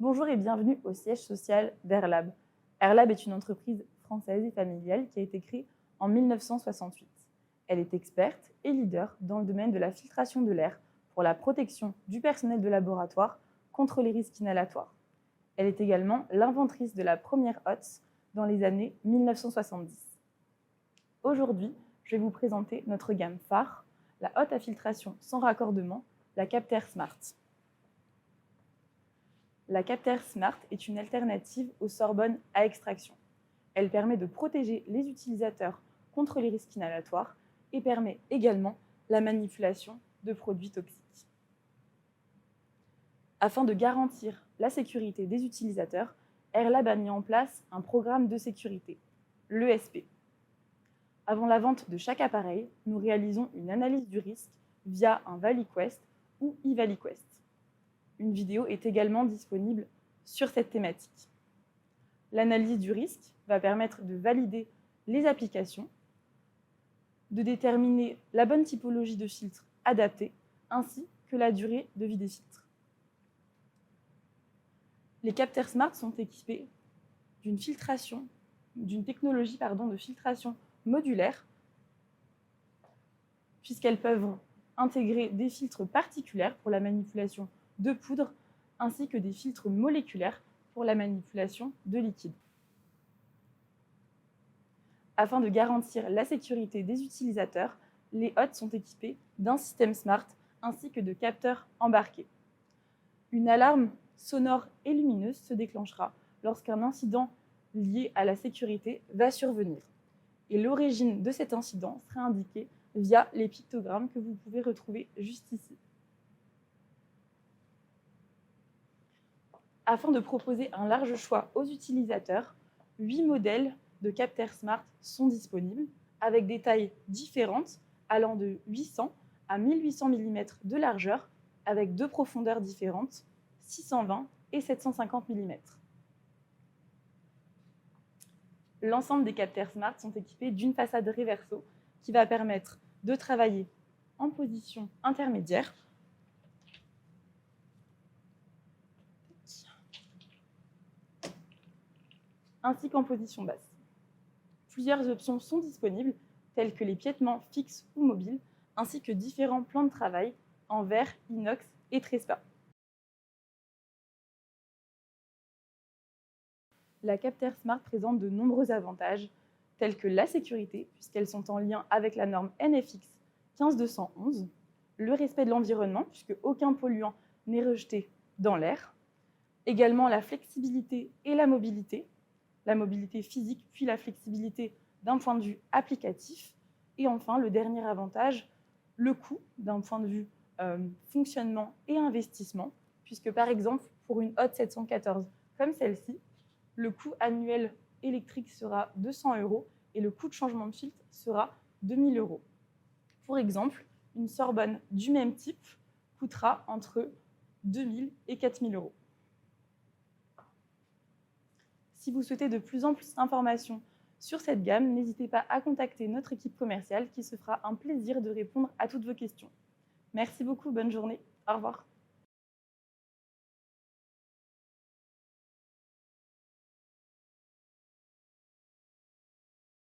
Bonjour et bienvenue au siège social d'Airlab. Airlab est une entreprise française et familiale qui a été créée en 1968. Elle est experte et leader dans le domaine de la filtration de l'air pour la protection du personnel de laboratoire contre les risques inhalatoires. Elle est également l'inventrice de la première hotte dans les années 1970. Aujourd'hui, je vais vous présenter notre gamme phare, la hotte à filtration sans raccordement, la Capter Smart. La Capter Smart est une alternative au sorbonne à extraction. Elle permet de protéger les utilisateurs contre les risques inhalatoires et permet également la manipulation de produits toxiques. Afin de garantir la sécurité des utilisateurs, Airlab a mis en place un programme de sécurité, l'ESP. Avant la vente de chaque appareil, nous réalisons une analyse du risque via un ValiQuest ou eValiQuest. Une vidéo est également disponible sur cette thématique. L'analyse du risque va permettre de valider les applications, de déterminer la bonne typologie de filtre adaptée, ainsi que la durée de vie des filtres. Les Capter Smart sont équipés d'une technologie de filtration modulaire, puisqu'elles peuvent intégrer des filtres particuliers pour la manipulation de poudre, ainsi que des filtres moléculaires pour la manipulation de liquide. Afin de garantir la sécurité des utilisateurs, les hottes sont équipées d'un système smart ainsi que de capteurs embarqués. Une alarme sonore et lumineuse se déclenchera lorsqu'un incident lié à la sécurité va survenir. Et l'origine de cet incident sera indiquée via les pictogrammes que vous pouvez retrouver juste ici. Afin de proposer un large choix aux utilisateurs, 8 modèles de Capter Smart sont disponibles avec des tailles différentes allant de 800 à 1800 mm de largeur avec deux profondeurs différentes, 620 et 750 mm. L'ensemble des Capter Smart sont équipés d'une façade réverso qui va permettre de travailler en position intermédiaire ainsi qu'en position basse. Plusieurs options sont disponibles, telles que les piétements fixes ou mobiles, ainsi que différents plans de travail en verre, inox et trespa. La Capter Smart présente de nombreux avantages, tels que la sécurité, puisqu'elles sont en lien avec la norme NFX 15211, le respect de l'environnement, puisque aucun polluant n'est rejeté dans l'air, également la flexibilité et la mobilité physique, puis la flexibilité d'un point de vue applicatif, et enfin, le dernier avantage, le coût d'un point de vue fonctionnement et investissement, puisque par exemple, pour une hotte 714 comme celle-ci, le coût annuel électrique sera 200 € et le coût de changement de filtre sera 2000 €. Pour exemple, une Sorbonne du même type coûtera entre 2000 et 4000 €. Si vous souhaitez de plus en plus d'informations sur cette gamme, n'hésitez pas à contacter notre équipe commerciale qui se fera un plaisir de répondre à toutes vos questions. Merci beaucoup, bonne journée, au revoir.